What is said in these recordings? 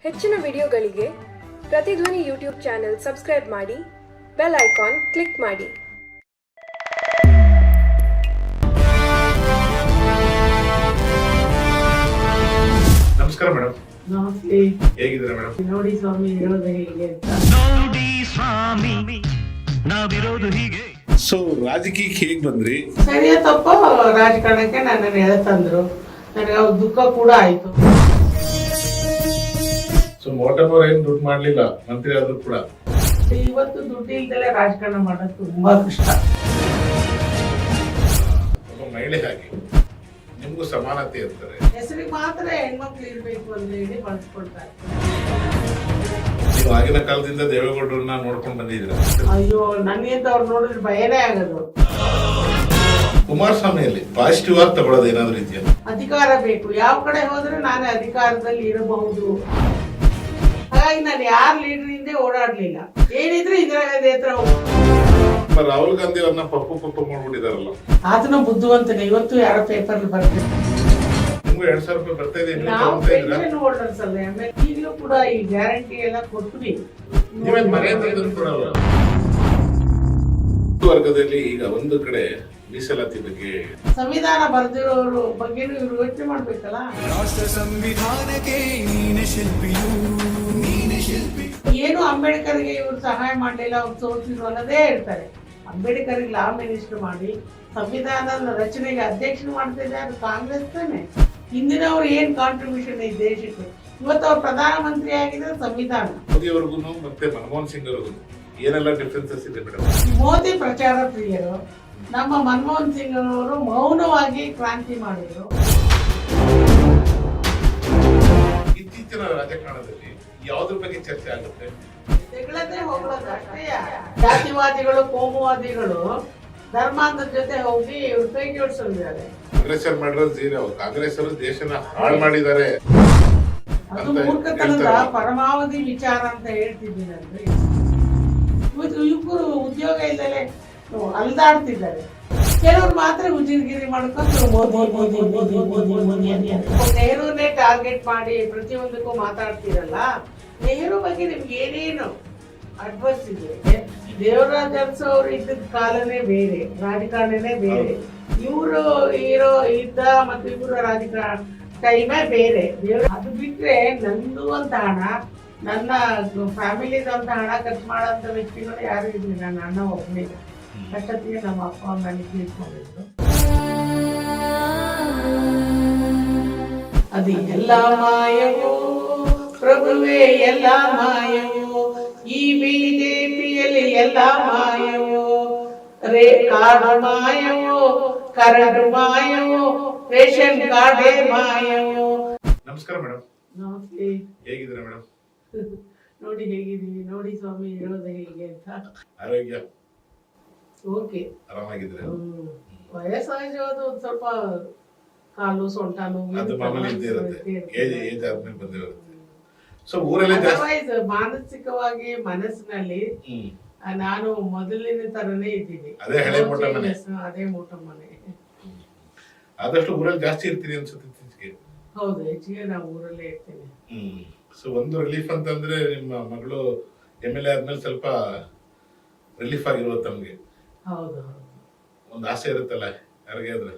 ಹೆಚ್ಚಿನ ವಿಡಿಯೋಗಳಿಗೆ ಪ್ರತಿಧ್ವನಿ YouTube channel subscribe ಮಾಡಿ, bell icon click ಮಾಡಿ. ನಮಸ್ಕಾರ ಮೇಡಮ್. ನಮಸ್ತೆ. ಹೇಗಿದ್ದೀರಾ ಮೇಡಮ್? ನೋಡಿ ಸ್ವಾಮಿ ಇರೋದು ಹೇಗೆ ಅಂತ. ನೋಡಿ ಸ್ವಾಮಿ ನಾವಿರೋದು ಹೀಗೆ. ಸೊ ರಾಜಕೀಯಕ್ಕೆ ಹೇಗ್ ಬಂದ್ರಿ? ಸರಿಯ ತಪ್ಪ ರಾಜಕಾರಣಕ್ಕೆ ನನ್ನನ್ನು ಎಳೆತಂದ್ರು. ನನಗೆ ಅವ್ರ ದುಃಖ ಕೂಡ ಆಯ್ತು. ಸೊ ಮೋಟಮೋರ್ ಏನ್ ದುಡ್ಡು ಮಾಡ್ಲಿಲ್ಲ, ಮಂತ್ರಿ ಆದ್ರೂ ಕೂಡ. ಇವತ್ತು ದುಡ್ಡು ಇಲ್ದಲೆ ರಾಜಕಾರಣ ಮಾಡೋದು ತುಂಬಾ ಕಷ್ಟ. ಒಬ್ಬ ಮಹಿಳೆ ಹಾಗೆ ನಿಮ್ಗೂ ಸಮಾನತೆ ಇರ್ತಾರೆ. ಹೆಸರಿಗೆ ಮಾತ್ರ ಹೆಣ್ಮಕ್ಳು ಇರ್ಬೇಕು ಅಂತ ಹೇಳಿ ಬಳಸ್ಕೊಳ್ತಾರೆ. ನೀವು ಆಗಿನ ಕಾಲದಿಂದ ದೇವೇಗೌಡರನ್ನ ನೋಡ್ಕೊಂಡು ಬಂದಿದ್ದೀರಾ. ಅಯ್ಯೋ, ನನಗಿಂತ ಅವ್ರು ನೋಡಿದ್ರೆ ಭಯನೇ ಆಗೋದು. ಕುಮಾರಸ್ವಾಮಿಯಲ್ಲಿ ಪಾಸಿಟಿವ್ ಆಗಿ ತಗೊಳ್ಳೋದು ಏನಾದ್ರು ಇದೆಯಾ? ಅಧಿಕಾರ ಬೇಕು. ಯಾವ ಕಡೆ ಹೋದ್ರೆ ನಾನು ಅಧಿಕಾರದಲ್ಲಿ ಇರಬಹುದು. ಹಾಗಾಗಿ ನಾನು ಯಾರ ಲೀಡರ್ ಹಿಂದೆ ಓಡಾಡ್ಲಿಲ್ಲ. ಏನಿದ್ರೆ ಇಂದಿರಾ ಗಾಂಧಿ ಹತ್ರ ರಾಹುಲ್ ಗಾಂಧಿ ಅವ್ರನ್ನ ಪಪ್ಪು ಮಾಡ್ಬಿಟ್ಟಿದಾರಲ್ಲ. ಆತನ ಬುದ್ಧಿವಂತನೇ. ಇವತ್ತು ಯಾರೋ ಪೇಪರ್ ಬರ್ತಾರೆ. ನಿಮ್ಗೂ 2,000 ರೂಪಾಯಿ ಬರ್ತಾ ಇದೆ. ನಾವು ಪೆನ್ಷನ್ ಹೋಲ್ಡರ್ಸ್ ಅಲ್ಲ. ಆಮೇಲೆ ಈಗಲೂ ಕೂಡ ಈ ಗ್ಯಾರಂಟಿ ಎಲ್ಲ ಕೊಟ್ವಿ. ನೀವೇನ್ ಮನೆ ತಂದ್ರು ಕೊಡಲ್ಲ. ವರ್ಗದಲ್ಲಿ ಈಗ ಒಂದು ಕಡೆ ಮೀಸಲಾತಿ ಬಗ್ಗೆ ಸಂವಿಧಾನ ಬರೆದಿರೋರು ಬಗ್ಗೆನೂ ಇವ್ರು ಯೋಚನೆ ಮಾಡ್ಬೇಕಲ್ಲ. ರಾಷ್ಟ್ರ ಸಂವಿಧಾನಕ್ಕೆ ನೀನೆ ಶಿಲ್ಪಿಯು, ನೀನೆ ಶಿಲ್ಪಿ. ಏನು ಅಂಬೇಡ್ಕರ್ಗೆ ಇವ್ರು ಸಹಾಯ ಮಾಡಲಿಲ್ಲ, ಅವ್ರು ಸೋತಿದ್ರು ಅನ್ನೋದೇ ಹೇಳ್ತಾರೆ. ಅಂಬೇಡ್ಕರ್ಗೆ ಲಾ ಮಿನಿಸ್ಟರ್ ಮಾಡಿ ಸಂವಿಧಾನದ ರಚನೆಗೆ ಅಧ್ಯಕ್ಷರು ಮಾಡ್ತಿದ್ದಾರೆ ಅದು ಕಾಂಗ್ರೆಸ್ ತಾನೆ. ಹಿಂದಿನವ್ರು ಏನ್ ಕಾಂಟ್ರಿಬ್ಯೂಷನ್ ಈ ದೇಶಕ್ಕೆ. ಇವತ್ತು ಅವ್ರು ಪ್ರಧಾನಮಂತ್ರಿ ಆಗಿದ್ರೆ ಸಂವಿಧಾನ. ಮೋದಿ ಅವ್ರಿಗೂ ಮತ್ತೆ ಮನಮೋಹನ್ ಸಿಂಗ್ ಅವ್ರಿಗೂ ಏನೆಲ್ಲ ಡಿಫ್ರೆನ್ಸಸ್ ಇದೆ ಮೇಡಮ್? ಮೋದಿ ಪ್ರಚಾರ ಪ್ರಿಯರು, ನಮ್ಮ ಮನಮೋಹನ್ ಸಿಂಗ್ ಅವರು ಮೌನವಾಗಿ ಕ್ರಾಂತಿ ಮಾಡಿದ್ರು. ಇತ್ತೀಚಿನ ರಾಜಕಾರಣದಲ್ಲಿ ಯಾವ್ದ್ರ ಬಗ್ಗೆ ಚರ್ಚೆ ಆಗುತ್ತೆ? ತೆಗಳದೇ ಹೋಗೋದು ಅಷ್ಟೇ. ಜಾತಿವಾದಿಗಳು, ಕೋಮುವಾದಿಗಳು ಧರ್ಮಾಂಧದ ಜೊತೆ ಹೋಗಿ ಇವ್ರು ಕೈ ಜೋಡಿಸಿದ್ದಾರೆ. ಕಾಂಗ್ರೆಸ್ ಮಾಡಿರೋ ಜೀರೋ, ಕಾಂಗ್ರೆಸ್ ಅವರು ದೇಶನ ಹಾಳು ಮಾಡಿದ್ದಾರೆ. ಅದು ಮೂರ್ಖತನದ ಪರಮಾವಧಿ ವಿಚಾರ ಅಂತ ಹೇಳ್ತಿದ್ದೀನಲ್ರಿ. ಇವತ್ತು ಯುವಕರು ಉದ್ಯೋಗ ಇಲ್ಲದೆ ಅಲ್ದಾಡ್ತಿದ್ದಾರೆ. ಕೆಲವರು ಮಾತ್ರ ಉಜಿರ್ಗಿರಿ ಮಾಡ್ಕೊಂಡು ಮೋದಿ ಮೋದಿ ಮೋದಿ ಮೋದಿ ಮೋದಿ ಅಂತ ನೆಹರೂನೇ ಟಾರ್ಗೆಟ್ ಮಾಡಿ ಪ್ರತಿಯೊಂದಕ್ಕೂ ಮಾತಾಡ್ತಿರಲ್ಲ. ನೆಹರು ಬಗ್ಗೆ ನಿಮ್ಗೆ ಏನೇನು ಅಡ್ವೈಸ್ ಇದೆ? ದೇವರಾಜ್ ಅರಸು ಅವರು ಇದ್ದ ಕಾಲನೇ ಬೇರೆ, ರಾಜಕಾರಣನೇ ಬೇರೆ. ಇವರು ಇರೋ ಇದ್ದ ಮತ್ತು ಇವರ ರಾಜಕಾರಣ ಟೈಮೇ ಬೇರೆ. ಅದು ಬಿಟ್ರೆ ನಂದು ಅಂತ ಹಣ, ನನ್ನ ಫ್ಯಾಮಿಲಿದಂತ ಹಣ ಖರ್ಚು ಮಾಡೋಂಥ ವ್ಯಕ್ತಿಗಳು ಯಾರು ಇರಲಿಲ್ಲ. ನನ್ನ ಅಣ್ಣ ಒಬ್ಬನೇ. ಕಷ್ಟಕ್ಕೆ ನಮ್ಮ ಅಪ್ಪ ಅಮ್ಮ ನಿಂತ್ಕೊಂಡಿದ್ರು. ಅದು ಎಲ್ಲ ಮಾಯವೋ ಪ್ರಭುವೇ, ಎಲ್ಲ ಮಾಯವೋ. ಈ ಬಿಜೆಪಿಯಲ್ಲಿ ಎಲ್ಲ ಮಾಯವೋ. Card ಮಾಯವೋ, curd ಮಾಯವೋ, ration ಕಾರ್ಡೇ ಮಾಯವೋ. ನಮಸ್ಕಾರ ಮೇಡಮ್. ನಮಸ್ತೆ. ಹೇಗಿದ್ದೀರಾ ಮೇಡಮ್? ನೋಡಿ ಹೇಗಿದ್ದೀವಿ. ನೋಡಿ ಸ್ವಾಮಿ ಇರೋದು ಹೇಗೆ ಅಂತ. ಆರೋಗ್ಯ ಓಕೆ, ಆರಾಮಾಗಿದ್ದೀರಾ? ವಯಸ್ಸಾಗಿರೋದು ಒಂದ್ ಸ್ವಲ್ಪ ಕಾಲು ಸೊಂಟ ನೋವು ಅದು ಮಾಮೂಲಿ ಇದ್ದೇ ಇರುತ್ತೆ. ಏಜ್ ಆದ್ಮೇಲೆ ಬಂದಿರುತ್ತೆ. ಸೊ ಊರಲ್ಲೇ ಜಾಸ್ತಿ ಮಾನಸಿಕವಾಗಿ ಮನಸ್ಸಿನಲ್ಲಿ ನಾನು ಮೊದಲಿನ ತರನೇ ಇದ್ದೀನಿ. ಅದೇ ಹಳೆ ಮೋಟ ಮನೆ. ಅದೇ ಮೋಟ ಮನೆ. ಆದಷ್ಟು ಊರಲ್ಲಿ ಜಾಸ್ತಿ ಇರ್ತೀರಿ ಅನ್ಸುತ್ತೆ ಇತ್ತೀಚೆಗೆ. ಹೌದು, ಹೆಚ್ಚಿಗೆ ನಾವು ಊರಲ್ಲೇ ಇರ್ತೀನಿ. ಸೊ ಒಂದು ರಿಲೀಫ್ ಅಂತಂದ್ರೆ ನಿಮ್ಮ ಮಗಳು MLA ಆದ್ಮೇಲೆ ಸ್ವಲ್ಪ ರಿಲೀಫ್ ಆಗಿರುವ ತಮ್ಗೆ. ಹೌದು, ಒಂದು ಆಸೆ ಇರುತ್ತಲ್ಲ ಯಾರಿಗಾದ್ರೆ?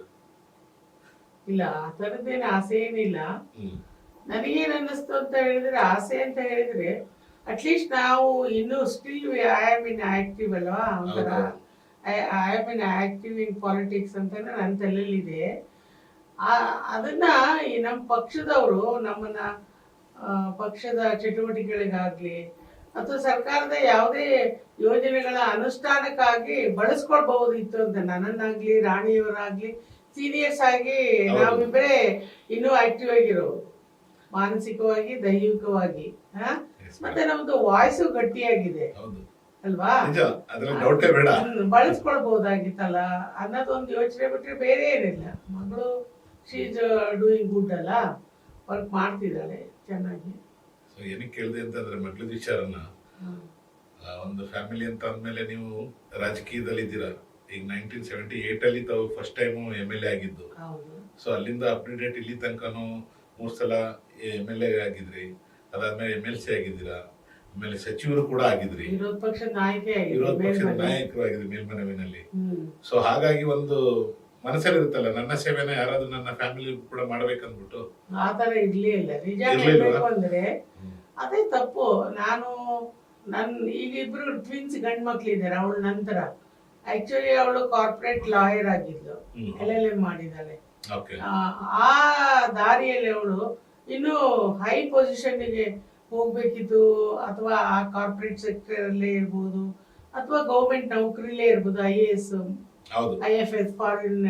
ಇಲ್ಲ, ಆ ತರದ್ದೇನು ಆಸೆ ಏನಿಲ್ಲ. ನನಗೇನ್ ಅನ್ನಿಸ್ತು ಅಂತ ಹೇಳಿದ್ರೆ, ಆಸೆ ಅಂತ ಹೇಳಿದ್ರೆ ಅಟ್ಲೀಸ್ಟ್ ನಾವು ಇನ್ನು still I am in active ಅಲ್ವಾ. ಒಂಥರ I am in active in politics ಅಂತ ನನ್ನ ತಲೆಯಲ್ಲಿದೆ. ಅದನ್ನ ಈ ನಮ್ಮ ಪಕ್ಷದವರು ನಮ್ಮನ್ನ ಪಕ್ಷದ ಚಟುವಟಿಕೆಗಳಿಗಾಗ್ಲಿ ಅಥವಾ ಸರ್ಕಾರದ ಯಾವುದೇ ಯೋಜನೆಗಳ ಅನುಷ್ಠಾನಕ್ಕಾಗಿ ಬಳಸ್ಕೊಳ್ಬಹುದಿತ್ತು ಅಂತ. ನನ್ನನ್ನಾಗ್ಲಿ ರಾಣಿಯವರಾಗ್ಲಿ ಸೀನಿಯರ್ಸ್ ಆಗಿ ನಾವಿಬ್ಬರೇ ಇನ್ನೂ ಆಕ್ಟಿವ್ ಆಗಿರೋದು, ಮಾನಸಿಕವಾಗಿ ದೈಹಿಕವಾಗಿ. ಮತ್ತೆ ನಮ್ದು ವಾಯ್ಸು ಗಟ್ಟಿಯಾಗಿದೆ ಅಲ್ವಾ, ಬಳಸ್ಕೊಳ್ಬಹುದಾಗಿತ್ತಲ್ಲ ಅನ್ನೋದೊಂದು ಯೋಚನೆ ಬಿಟ್ರೆ ಬೇರೆ ಏನಿಲ್ಲ. ಮಗಳು ಶಿ ಇಸ್ ಡೂಯಿಂಗ್ ಗುಡ್ ಅಲ್ಲ, ವರ್ಕ್ ಮಾಡ್ತಿದ್ದಾಳೆ ಚೆನ್ನಾಗಿ. ಸೊ ಏನಕ್ಕೆ ಕೇಳಿದೆ ಅಂತಂದ್ರೆ ಮಗಳದ ವಿಚಾರನ, ಒಂದು ಫ್ಯಾಮಿಲಿ ಅಂತ ಅಂದ್ಮೇಲೆ ನೀವು ರಾಜಕೀಯದಲ್ಲಿ ಇದ್ದೀರಾ. ಈಗ 1978 ಅಲ್ಲಿ ತಾವು ಫಸ್ಟ್ ಟೈಮ್ MLA ಆಗಿದ್ದು. ಸೊ ಅಲ್ಲಿಂದ ಅಪ್ ಟು ಡೇಟ್ ಇಲ್ಲಿ ತನಕನೂ 3 ಸಲ MLA ಆಗಿದ್ರಿ. ಅದಾದ್ಮೇಲೆ MLC ಆಗಿದ್ದೀರಾ, ಆಮೇಲೆ ಸಚಿವರು ಕೂಡ ಆಗಿದ್ರಿ, ವಿರೋಧ ಪಕ್ಷದ ನಾಯಕಿ ವಿರೋಧ ಪಕ್ಷದ ಆಗಿದೆ ನಾಯಕರು ಆಗಿದ್ರಿ ಮೇಲ್ಮನವಿನಲ್ಲಿ. ಸೊ ಹಾಗಾಗಿ ಒಂದು ಮನಸ್ಸಲ್ಲಿ ಇರುತ್ತಲ್ಲ, ನನ್ನ ಸೇವೆನ ಯಾರಾದ್ರೂ ನನ್ನ ಫ್ಯಾಮಿಲಿ ಕೂಡ ಮಾಡ್ಬೇಕಂದ್ಬಿಟ್ಟು ಆತರ ಇರ್ಲೇ ಇಲ್ಲ. ನಿಜ ಇರ್ಲಿಲ್ವಾ? ಹೇಳ್ಬೇಕು ಅಂದ್ರೆ ಅದೇ ತಪ್ಪು. ನಾನು ಈಗ ಇಬ್ರು ಟ್ವಿನ್ಸ್ ಗಂಡ್ ಮಕ್ಳಿದ್ದಾರೆ. ಅವಳ ನಂತರ ಆಕ್ಚುಲಿ ಅವಳು ಕಾರ್ಪೊರೇಟ್ ಲಾಯರ್ ಆಗಿದ್ಲು, LLM ಮಾಡಿದ್ದಾಳೆ. ಓಕೆ. ಆ ದಾರಿಯಲ್ಲಿ ಅವಳು ಇನ್ನು ಹೈ ಪೊಸಿಷನ್ಗೆ ಹೋಗ್ಬೇಕಿತ್ತು, ಅಥವಾ ಆ ಕಾರ್ಪೊರೇಟ್ ಸೆಕ್ಟರ್ ಅಲ್ಲೇ ಇರ್ಬೋದು, ಅಥವಾ ಗೌರ್ಮೆಂಟ್ ನೌಕರಿಲೇ ಇರ್ಬೋದು, IAS ಹೌದು, IFS ಫಾರಿನ್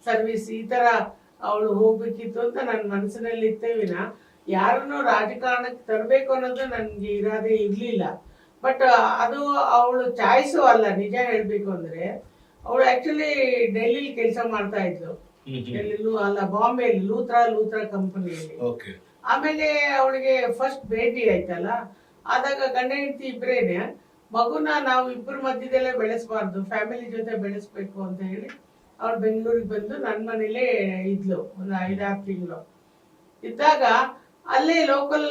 ಸರ್ವಿಸ್ ಈ ತರ ಅವಳು ಹೋಗ್ಬೇಕಿತ್ತು ಅಂತ ನನ್ನ ಮನಸ್ಸಿನಲ್ಲಿ ಇತ್ತೇವಿನ ಯಾರನ್ನು ರಾಜಕಾರಣಕ್ಕೆ ತರಬೇಕು ಅನ್ನೋದು ನನ್ಗೆ ಇರಾದೆ ಇರ್ಲಿಲ್ಲ. ಬಟ್ ಅದು ಅವಳು ಚಾಯ್ಸು ಅಲ್ಲ. ನಿಜ ಹೇಳ್ಬೇಕು ಅಂದ್ರೆ ಅವಳು ಆಕ್ಚುಲಿ ಡೆಲ್ಲಿಲಿ ಕೆಲಸ ಮಾಡ್ತಾ ಇದ್ಲು. ಡೆಲ್ಲಿಲೂ ಅಲ್ಲ, ಬಾಂಬೆಯಲ್ಲಿ ಲೂತ್ರಾ ಕಂಪನಿಯಲ್ಲಿ. ಓಕೆ. ಆಮೇಲೆ ಅವಳಿಗೆ ಫಸ್ಟ್ ಭೇಟಿ ಆಯ್ತಲ್ಲ, ಆದಾಗ ಗಂಡ ಹೆಂಡತಿ ಇಬ್ರೇನೆ ಮಗುನ ನಾವು ಇಬ್ಬರ ಮಧ್ಯದಲ್ಲೇ ಬೆಳೆಸಬಾರ್ದು, ಫ್ಯಾಮಿಲಿ ಜೊತೆ ಬೆಳೆಸ್ಬೇಕು ಅಂತ ಹೇಳಿ ಅವಳು ಬೆಂಗಳೂರಿಗೆ ಬಂದು ನನ್ನ ಮನೇಲೇ ಇದ್ಲು ಒಂದು 5-6 ತಿಂಗಳು ಇದ್ದಾಗ. ಅಲ್ಲೇ ಲೋಕಲ್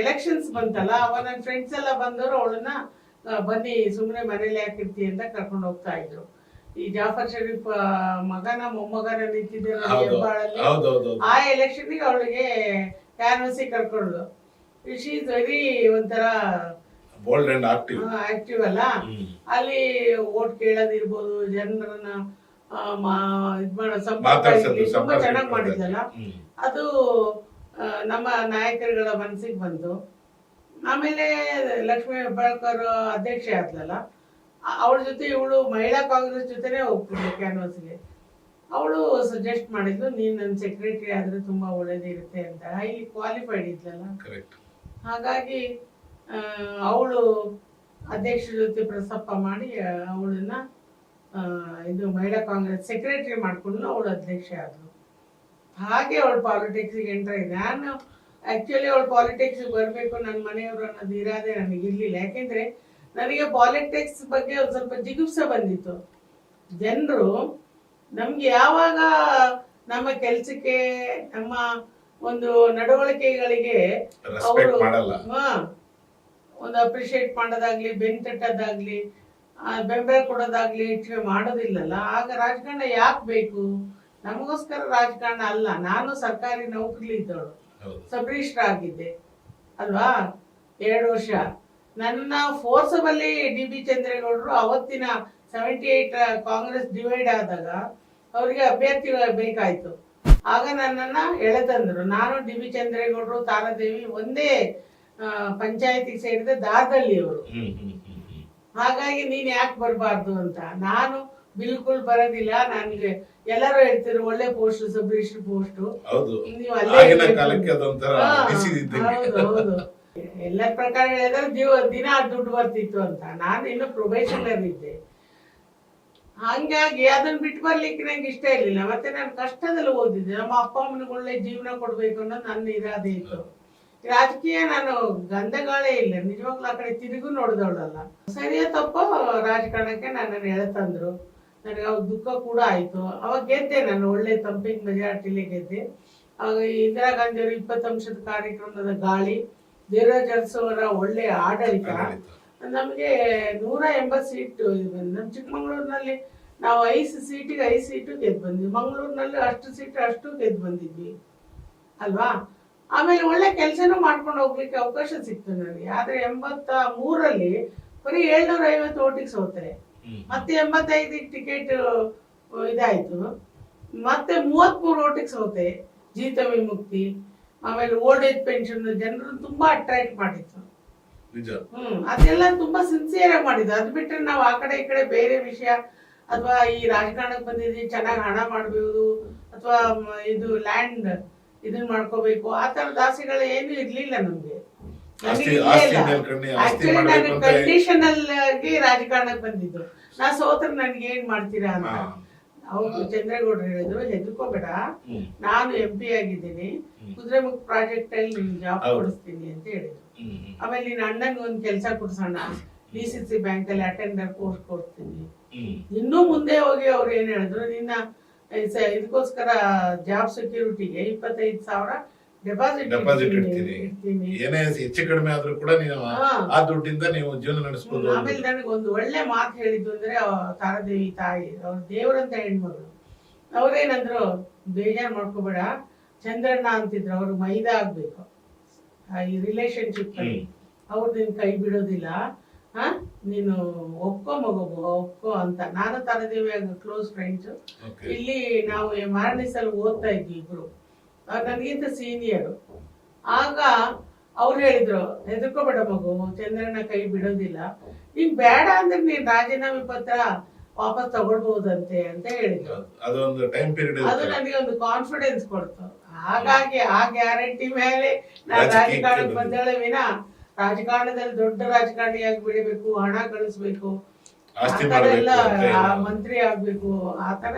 ಎಲೆಕ್ಷನ್ಸ್ ಬಂತಲ್ಲ, ಅವಾಗ ನನ್ನ ಫ್ರೆಂಡ್ಸ್ ಎಲ್ಲ ಬಂದವರು ಅವಳನ್ನ ಬನ್ನಿ ಸುಮ್ಮನೆ ಮನೇಲಿ ಯಾಕಿರ್ತಿ ಅಂತ ಕರ್ಕೊಂಡು ಹೋಗ್ತಾ ಇದ್ರು. ಈ ಜಾಫರ್ ಶರೀಫ್ ಮಗನ ಮೊಮ್ಮಗನ ನಿಂತಿದ್ದರು ಹೆಬ್ಬಾಳಲ್ಲಿ, ಆ ಎಲೆಕ್ಷನ್ಗೆ ಅವಳಿಗೆ ಕ್ಯಾನ್ವಸಿ ಕರ್ಕೊಂಡು. ಶಿ ಇಸ್ ವೆರಿ ಒಂಥರ ಬೋಲ್ಡ್ ಅಂಡ್ ಆಕ್ಟಿವ್ ಅಲ್ಲ. ಅಲ್ಲಿ ಓಟ್ ಕೇಳೋದಿರ್ಬೋದು, ಜನರನ್ನ ಇದ್ ಮಾಡೋ ಸಂಪರ್ಕ ತುಂಬಾ ಚೆನ್ನಾಗಿ ಮಾಡಿದ್ಲಲ್ಲ. ಅದು ನಮ್ಮ ನಾಯಕರುಗಳ ಮನಸ್ಸಿಗೆ ಬಂತು. ಆಮೇಲೆ ಲಕ್ಷ್ಮೀ ಹೆಬ್ಬಾಳ್ಕರ್ ಅಧ್ಯಕ್ಷೆ ಆದ್ಲಲ್ಲ, ಅವಳ ಜೊತೆ ಇವಳು ಮಹಿಳಾ ಕಾಂಗ್ರೆಸ್ ಜೊತೆನೆ ಹೋಗ್ತಿದ್ಲು ಕ್ಯಾನ್ವಾಸ್ಗೆ. ಅವಳು ಸಜೆಸ್ಟ್ ಮಾಡಿದ್ಲು, ನೀನ್ ನನ್ನ ಸೆಕ್ರೆಟರಿ ಆದ್ರೆ ತುಂಬಾ ಒಳ್ಳೇದಿರುತ್ತೆ ಅಂತ. ಹೈಲಿ ಕ್ವಾಲಿಫೈಡ್ ಇದ್ಲಲ್ಲ, ಹಾಗಾಗಿ ಅವಳು ಅಧ್ಯಕ್ಷರ ಜೊತೆ ಪ್ರಸ್ತಾಪ ಮಾಡಿ ಅವಳನ್ನ ಇದು ಮಹಿಳಾ ಕಾಂಗ್ರೆಸ್ ಸೆಕ್ರೆಟರಿ ಮಾಡ್ಕೊಂಡು ಅವಳು ಅಧ್ಯಕ್ಷೆ ಆದ್ಲು. ಹಾಗೆ ಅವಳು ಪಾಲಿಟಿಕ್ಸ್ಗೆ ಎಂಟರ್ ಆಗಿದೆ. ನಾನು ಆಕ್ಚುಲಿ ಅವಳು ಪಾಲಿಟಿಕ್ಸ್ ಬರ್ಬೇಕು ನನ್ನ ಮನೆಯವರು ಅನ್ನೋದು ಇರಾದೆ ನನಗೆ ಇರ್ಲಿಲ್ಲ. ಯಾಕೆಂದ್ರೆ ನನಗೆ ಪಾಲಿಟಿಕ್ಸ್ ಬಗ್ಗೆ ಒಂದು ಸ್ವಲ್ಪ ಜಿಗುಪ್ಸೆ ಬಂದಿತ್ತು. ಜನರು ನಮ್ಗೆ ಯಾವಾಗ ನಮ್ಮ ಕೆಲ್ಸಕ್ಕೆ ನಮ್ಮ ಒಂದು ನಡವಳಿಕೆಗಳಿಗೆ ಅವರು ಒಂದು ಅಪ್ರಿಶಿಯೇಟ್ ಮಾಡೋದಾಗ್ಲಿ, ಬೆನ್ ತಟ್ಟೋದಾಗ್ಲಿ, ಬೆಂಬಲ ಕೊಡೋದಾಗ್ಲಿ ಹೆಚ್ಚಿಗೆ ಮಾಡೋದಿಲ್ಲಲ್ಲ, ಆಗ ರಾಜಕಾರಣ ಯಾಕೆ ಬೇಕು? ನಮಗೋಸ್ಕರ ರಾಜಕಾರಣ ಅಲ್ಲ. ನಾನು ಸರ್ಕಾರಿ ನೌಕರಿ ಇದ್ದವಳು, ಸಬ್ ರಿಜಿಸ್ಟರ್ ಆಗಿದ್ದೆ ಅಲ್ವಾ 2 ವರ್ಷ. ನನ್ನ ಫೋರ್ಸಬಲಿ DB ಚಂದ್ರೇಗೌಡರು ಅವತ್ತಿನ 78 ಕಾಂಗ್ರೆಸ್ ಡಿವೈಡ್ ಆದಾಗ ಅವರಿಗೆ ಅಭ್ಯರ್ಥಿ ಬೇಕಾಯ್ತು. ಆಗ ನನ್ನನ್ನ ಎಳೆತಂದ್ರು. ನಾನು DB ಚಂದ್ರೇಗೌಡರು, ತಾರಾದೇವಿ ಒಂದೇ ಪಂಚಾಯತಿಗೆ ಸೇರಿದ ದಾರದಲ್ಲಿ ಅವರು. ಹಾಗಾಗಿ ನೀನ್ ಯಾಕೆ ಬರಬಾರ್ದು ಅಂತ. ನಾನು ಬಿಲ್ಕುಲ್ ಬರೋದಿಲ್ಲ. ನನ್ಗೆ ಎಲ್ಲರೂ ಹೇಳ್ತಿದ್ರು ಒಳ್ಳೆ ಪೋಸ್ಟ್, ಸಬ್ ರಿಜಿಸ್ಟರ್ ಪೋಸ್ಟ್, ನೀವು ಅಲ್ಲೇ. ಹೌದು, ಎಲ್ಲರ ಪ್ರಕಾರ ಹೇಳಿದ್ರೆ ದಿನ ದುಡ್ಡು ಬರ್ತಿತ್ತು ಅಂತ. ನಾನು ಇನ್ನು ಪ್ರೊಬೇಷನರ್ ಇದ್ದೆ. ಹಂಗಾಗಿ ಅದನ್ನ ಬಿಟ್ಟು ಬರ್ಲಿಕ್ಕೆ ನಂಗೆ ಇಷ್ಟ ಇರ್ಲಿಲ್ಲ. ಮತ್ತೆ ನಾನು ಕಷ್ಟದಲ್ಲಿ ಓದಿದ್ದೆ. ನಮ್ಮ ಅಪ್ಪ ಅಮ್ಮನಿಗೆ ಒಳ್ಳೆ ಜೀವನ ಕೊಡ್ಬೇಕು ಅನ್ನೋದು ನನ್ನ ಇರಾದೆ ಇತ್ತು. ರಾಜಕೀಯ ನಾನು ಗಂಧಗಾಳೆ ಇಲ್ಲ, ನಿಜವಾಗ್ಲೂ ಆ ಕಡೆ ತಿರುಗು ನೋಡಿದವಳಲ್ಲ. ಸರಿಯೋ ತಪ್ಪ ರಾಜಕಾರಣಕ್ಕೆ ನನ್ನನ್ನು ಎಳೆತಂದ್ರು. ನನಗೆ ಅವಾಗ ದುಃಖ ಕೂಡ ಆಯ್ತು. ಅವಾಗ ಗೆದ್ದೆ, ನಾನು ಒಳ್ಳೆ ತಂಪಿಂಗ್ ಮೆಜಾರಿಟಿಲಿ ಗೆದ್ದೆ. ಆಗ ಇಂದಿರಾ ಗಾಂಧಿ ಅವರು 20 ಅಂಶದ ಕಾರ್ಯಕ್ರಮದ ಗಾಳಿ, ದೇವರಾಜ್ ಅರಸು ಅವರ ಒಳ್ಳೆ ಆಡಳಿತ, ನಮಗೆ 180 ಸೀಟು. ನಮ್ಮ ಚಿಕ್ಕಮಂಗ್ಳೂರಿನಲ್ಲಿ ನಾವು 5 ಸೀಟಿಗೆ 5 ಸೀಟು ಗೆದ್ದು ಬಂದ್ವಿ. ಮಂಗಳೂರಿನಲ್ಲಿ 10 ಸೀಟು ಅಷ್ಟು ಗೆದ್ದು ಬಂದಿದ್ವಿ ಅಲ್ವಾ. ಆಮೇಲೆ ಒಳ್ಳೆ ಕೆಲಸನೂ ಮಾಡ್ಕೊಂಡು ಹೋಗ್ಲಿಕ್ಕೆ ಅವಕಾಶ ಸಿಕ್ತು ನನಗೆ. ಆದ್ರೆ 83ರಲ್ಲಿ ಬರೀ 750 ಓಟಿಗೆ ಸೋತೆ. ಮತ್ತೆ 85 ಟಿಕೆಟ್ ಇದಾಯ್ತು. ಮತ್ತೆ 33 ಓಟಿಗೆ ಸೋತೆ. ಜೀತ ವಿಮುಕ್ತಿ, ಆಮೇಲೆ ಓಲ್ಡ್ ಏಜ್ ಪೆನ್ಷನ್ ಜನರು ತುಂಬಾ ಅಟ್ರಾಕ್ಟ್ ಮಾಡಿತ್ತು. ಅದೆಲ್ಲ ತುಂಬಾ ಸಿನ್ಸಿಯರ್ ಆಗಿ ಮಾಡಿದ್ದು. ಅದು ಬಿಟ್ರೆ ನಾವು ಆ ಕಡೆ ಈ ಕಡೆ ಬೇರೆ ವಿಷಯ ಅಥವಾ ಈ ರಾಜಕಾರಣಕ್ಕೆ ಬಂದಿದ್ವಿ ಚೆನ್ನಾಗಿ ಹಣ ಮಾಡಬಹುದು ಅಥವಾ ಇದು ಲ್ಯಾಂಡ್ ಇದನ್ನ ಮಾಡ್ಕೋಬೇಕು ಆ ತರದ ಆಸೆಗಳು ಏನು ಇರ್ಲಿಲ್ಲ ನಮ್ಗೆ. ಆಕ್ಚುಲಿ ನಾನು ಕಂಡೀಷನಲ್ ಆಗಿ ರಾಜಕಾರಣಕ್ಕೆ ಬಂದಿದ್ದು. ನಾ ಸೋತ್ರ ನನ್ಗೆ ಏನ್ ಮಾಡ್ತೀರಾ ಅಂತ. ಹೌದು, ಚಂದ್ರೇಗೌಡರು ಹೇಳಿದ್ರು, ಹೆದರ್ಕೋಬೇಡ, ನಾನು MP ಆಗಿದ್ದೀನಿ, ಕುದುರೆಮುಖ ಪ್ರಾಜೆಕ್ಟ್ ಅಲ್ಲಿ ನಿನ್ ಜಾಬ್ ಕೊಡಿಸ್ತೀನಿ ಅಂತ ಹೇಳಿದ್ರು. ಆಮೇಲೆ ನಿನ್ನ ಅಣ್ಣಂಗೆ ಒಂದ್ ಕೆಲ್ಸ ಕೊಡ್ಸೋಣ, DCC ಬ್ಯಾಂಕ್ ಅಲ್ಲಿ ಅಟೆಂಡರ್ ಪೋಸ್ಟ್ ಕೊಡ್ತೀನಿ. ಇನ್ನೂ ಮುಂದೆ ಹೋಗಿ ಅವ್ರು ಏನ್ ಹೇಳಿದ್ರು, ನಿನ್ನ ಇದಕ್ಕೋಸ್ಕರ ಜಾಬ್ ಸೆಕ್ಯೂರಿಟಿಗೆ 25,000 ಡೆಪಾಸಿಟ್ ಇಡ್ತೀನಿ, ಏನೇ ಹೆಚ್ಚು ಕಡಿಮೆ ಆದ್ರೂ ಕೂಡ ನೀವು ಆ ದುಡ್ಡಿಂದ ನೀವು ಜೀವನ ನಡೆಸ್ಬೋದು. ಆಮೇಲೆ ನನಗೆ ಒಂದು ಒಳ್ಳೆ ಮಾತು ಹೇಳಿದ್ದು ಅಂದ್ರೆ ತಾರಾದೇವಿ ತಾಯಿ, ಅವ್ರ ದೇವರಂತ ಹೆಣ್ಮಗಳು, ಅವ್ರೇನಂದ್ರು, ಬೇಜಾರ್ ಮಾಡ್ಕೋಬೇಡ, ಚಂದ್ರಣ್ಣ ಅಂತಿದ್ರು, ಅವ್ರು ಮೈದಾ ಆಗ್ಬೇಕು ಈ ರಿಲೇಶನ್ಶಿಪ್ ಅಲ್ಲಿ, ಅವ್ರು ನಿನ್ ಕೈ ಬಿಡೋದಿಲ್ಲ, ನೀನು ಒಪ್ಕೋ ಮಗು ಒಪ್ಕೋ ಅಂತ. ನಾನು ತಾರಾದೇವಿ ಕ್ಲೋಸ್ ಫ್ರೆಂಡ್ಸ್. ಇಲ್ಲಿ ನಾವು ಮಾರಣಿಸಲು ಓದ್ತಾ ಇದ್ವಿ ಇಬ್ರು, ನನಗಿಂತ ಸೀನಿಯರು. ಆಗ ಅವ್ರು ಹೇಳಿದ್ರು, ಹೆದರ್ಕೋಬೇಡ ಮಗು, ಚಂದ್ರಣ್ಣ ಕೈ ಬಿಡೋದಿಲ್ಲ, ನೀನ್ ಬೇಡ ಅಂದ್ರೆ ನೀನ್ ರಾಜೀನಾಮೆ ಪತ್ರ ವಾಪಸ್ ತಗೊಳ್ಬಹುದಂತೆ ಅಂತ ಹೇಳಿದ್ರು. ಅದೊಂದು ಟೈಮ್ ಪೀರಿಯಡ್, ಅದು ನನಗೆ ಒಂದು ಕಾನ್ಫಿಡೆನ್ಸ್ ಕೊಡ್ತು. ಹಾಗಾಗಿ ಆ ಗ್ಯಾರಂಟಿ ಮೇಲೆ ನಾನು ರಾಜಕಾರಣಕ್ಕೆ ಬಂದಳೆ ವಿನ ರಾಜಕಾರಣದಲ್ಲಿ ದೊಡ್ಡ ರಾಜಕಾರಣಿಯಾಗಿ ಬಿಡಬೇಕು, ಹಣ ಗಳಿಸ್ಬೇಕು, ಎಲ್ಲ ಮಂತ್ರಿ ಆಗ್ಬೇಕು, ಆತರ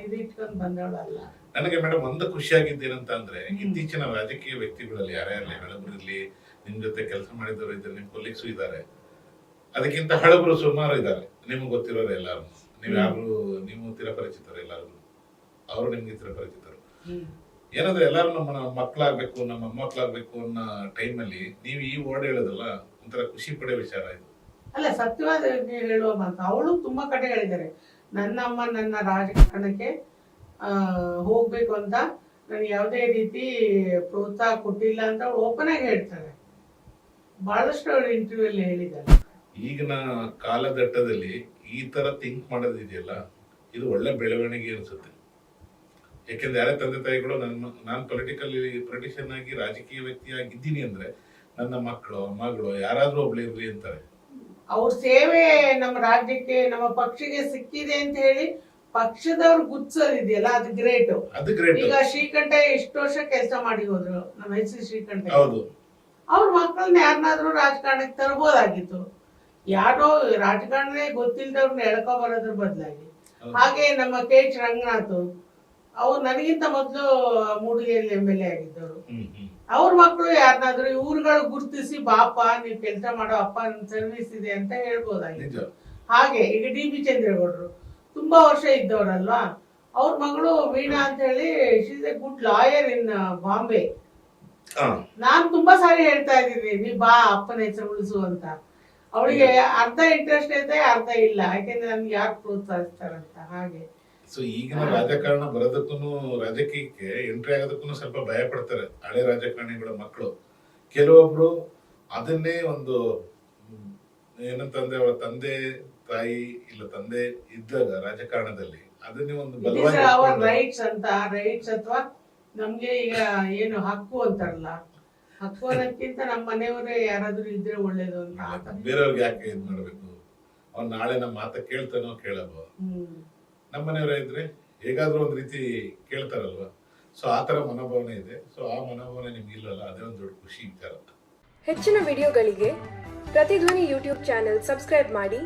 ಇದು ಇಟ್ಕೊಂಡು ಬಂದವಳಲ್ಲ. ನನಗೆ ಮೇಡಮ್ ಒಂದು ಖುಷಿಯಾಗಿದ್ದೇನಂತ ಅಂದ್ರೆ, ಇತ್ತೀಚಿನ ರಾಜಕೀಯ ವ್ಯಕ್ತಿಗಳಲ್ಲಿ ಯಾರ್ಯಾರಲಿ ಹಳಬರಿರ್ಲಿ, ನಿಮ್ ಜೊತೆ ಕೆಲಸ ಮಾಡಿದವರು ಇದ್ದಾರೆ, ನಿಮ್ ಕೊಲೀಗ್ಸು ಇದ್ದಾರೆ, ಅದಕ್ಕಿಂತ ಹಳಬರು ಸುಮಾರು ಇದ್ದಾರೆ, ನಿಮ್ಗೆ ಗೊತ್ತಿರೋರು ಎಲ್ಲಾರು, ನೀವು ಚಿರಪರಿಚಿತರು ಎಲ್ಲಾರು, ಅವರು ನಿಮ್ಗೆ ಚಿರಪರಿಚಿತರು. ಏನಂದ್ರೆ ಎಲ್ಲಾರು ನಮ್ಮ ಮಕ್ಕಳಾಗ್ಬೇಕು, ನಮ್ಮ ಮೊಮ್ಮಕ್ಕಳಾಗ್ಬೇಕು ಅನ್ನೋ ಟೈಮಲ್ಲಿ ನೀವು ಈ ವರ್ಡ್ ಹೇಳೋದಲ್ಲ, ಒಂಥರ ಖುಷಿ ಪಡೋ ವಿಚಾರ ಇದು. ಅಲ್ಲ, ಸತ್ಯವಾದ ಹೇಳುವ ಮಾತು. ಅವಳು ತುಂಬಾ ಕಡೆ ಹೇಳಿದ್ದಾರೆ, ನನ್ನಮ್ಮ ನನ್ನ ರಾಜಕಾರಣಕ್ಕೆ ಹೋಗ್ಬೇಕು ಅಂತ ನನಗೆ ಯಾವುದೇ ರೀತಿ ಪ್ರೋತ್ಸಾಹ ಕೊಟ್ಟಿಲ್ಲ ಅಂತ ಅವಳು ಓಪನ್ ಆಗಿ ಹೇಳ್ತಾರೆ. ಬಹಳಷ್ಟು ಅವಳು ಇಂಟರ್ವ್ಯೂ ಅಲ್ಲಿ ಹೇಳಿದ್ದಾರೆ. ಈಗಿನ ಕಾಲಘಟ್ಟದಲ್ಲಿ ಈ ತರ ಥಿಂಕ್ ಮಾಡೋದಿದೆಯಲ್ಲ, ಇದು ಒಳ್ಳೆ ಬೆಳವಣಿಗೆ ಅನ್ಸುತ್ತೆ. ಯಾಕೆಂದ್ರೆ ಯಾರೇ ತಂದೆ ತಾಯಿಗಳು ನಾನು ಪೊಲಿಟಿಷಿಯನ್ ಆಗಿ ರಾಜಕೀಯ ವ್ಯಕ್ತಿಯಾಗಿದ್ದೀನಿ ಅಂದ್ರೆ ನನ್ನ ಮಗಳು ಯಾರಾದ್ರೂ ಒಬ್ಳು ಇರ್ಲಿ ಅಂತಾರೆ. ಅವ್ರ ಸೇವೆ ನಮ್ಮ ರಾಜ್ಯಕ್ಕೆ, ನಮ್ಮ ಪಕ್ಷಕ್ಕೆ ಸಿಕ್ಕಿದೆ ಅಂತ ಹೇಳಿ ಪಕ್ಷದವ್ರು ಗುರ್ತಿಸೋದಿದೆಯಲ್ಲ, ಅದು ಗ್ರೇಟ್. ಈಗ ಶ್ರೀಕಂಠ ಎಷ್ಟು ವರ್ಷ ಕೆಲಸ ಮಾಡಿ ಹೋದ್ರು, ನಮ್ಮ ಎಸ್ ಶ್ರೀಕಂಠ. ಅವ್ರ ಮಕ್ಕಳನ್ನ ಯಾರನ್ನಾದ್ರೂ ರಾಜಕಾರಣಕ್ಕೆ ತರಬಹುದಾಗಿತ್ತು. ಯಾರೋ ರಾಜಕಾರಣನೇ ಗೊತ್ತಿಲ್ದವ್ರನ್ನ ಎಳ್ಕೊ ಬರೋದ್ರ ಬದಲಾಗಿ. ಹಾಗೆ ನಮ್ಮ KH ರಂಗನಾಥ್, ಅವ್ರು ನನಗಿಂತ ಮೊದಲು ಮೂಡಿಗೆರೆಯಲ್ಲಿ MLA ಆಗಿದ್ದವರು. ಅವ್ರ ಮಕ್ಕಳು ಯಾರನ್ನಾದ್ರೂ ಇವ್ರುಗಳು ಗುರ್ತಿಸಿ, ಬಾಪ ನೀವ್ ಕೆಲಸ ಮಾಡೋ, ಅಪ್ಪ ಸರ್ವಿಸ್ ಇದೆ ಅಂತ ಹೇಳ್ಬೋದಾಗಿತ್ತು. ಹಾಗೆ ಈಗ DB ಚಂದ್ರೇಗೌಡರು ತುಂಬಾ ವರ್ಷ ಇದ್ದವರಲ್ವಾ, ಅವ್ರ ಮಗಳು ವೀಣಾ ಅಂತ ಹೇಳಿ, she is a good lawyer in Bombay. ನಾನ್ ತುಂಬಾ ಸಾರಿ ಹೇಳ್ತಾ ಇದ್ದೀನಿ, ನೀ ಬಾ ಅಪ್ಪನ ಹೆಸರು ಉಳಿಸು ಅಂತ. ಅವಳಿಗೆ ಅರ್ಧ ಇಂಟ್ರೆಸ್ಟ್ ಐತೆ, ಅರ್ಧ ಇಲ್ಲ, ಯಾಕೆಂದ್ರೆ ನನ್ಗೆ ಯಾರು ಪ್ರೋತ್ಸಾಹಿಸ್ತಾರಂತ. ಹಾಗೆ ಸೊ ಈಗಿನ ರಾಜಕಾರಣ ಬರೋದಕ್ಕೂ, ರಾಜಕೀಯಕ್ಕೆ ಎಂಟ್ರಿ ಆಗೋದಕ್ಕೂ ಸ್ವಲ್ಪ ಭಯ ಪಡ್ತಾರೆ ಹಳೆ ರಾಜಕಾರಣಿಗಳ ಮಕ್ಕಳು. ಕೆಲವೊಬ್ರು ಅದನ್ನೇ ಒಂದು ಏನಂತಂದ್ರೆ, ಅವರ ತಂದೆ ತಾಯಿ ಇಲ್ಲ ತಂದೆ ಇದ್ದಾಗ ರಾಜಕಾರಣದಲ್ಲಿ ಅದನ್ನೇ ಒಂದು ರೈಟ್ಸ್ ಅಂತ, ರೈಟ್ಸ್ ಅಥವಾ ನಮ್ಗೆ ಈಗ ಏನು ಹಕ್ಕು ಅಂತಾರಲ್ಲ, ಹಕ್ಕು ಅನ್ನೋಕ್ಕಿಂತ ನಮ್ಮ ಮನೆಯವರೇ ಯಾರಾದ್ರೂ ಇದ್ರೆ ಒಳ್ಳೇದು ಅಂತ. ಬೇರೆಯವ್ರಿಗೆ ಯಾಕೆ ಇದ್ ಮಾಡ್ಬೇಕು, ಅವ್ನ್ ನಾಳೆ ನಮ್ಮ ಮಾತ ಕೇಳ್ತಾನೋ ಕೇಳಲ್ವ, ನಮ್ಮ ಮನೆಯವರೇ ಇದ್ರೆ ಹೇಗಾದ್ರೂ ಒಂದ್ ರೀತಿ ಕೇಳ್ತಾರಲ್ವಾ. ಸೊ ಆತರ ಮನೋಭಾವನೆ ಇದೆ. ಸೊ ಆ ಮನೋಭಾವನೆ ನಿಮ್ಗೆ ಇಲ್ಲಲ್ಲ, ಅದೇ ಒಂದು ದೊಡ್ಡ ಖುಷಿ ವಿಚಾರ. ಹೆಚ್ಚಿನ ವಿಡಿಯೋಗಳಿಗೆ ಪ್ರತಿಧ್ವನಿ ಯೂಟ್ಯೂಬ್ ಚಾನೆಲ್ ಸಬ್ಸ್ಕ್ರೈಬ್ ಮಾಡಿ,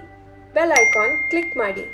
ಬೆಲ್ ಐಕಾನ್ ಕ್ಲಿಕ್ ಮಾಡಿ.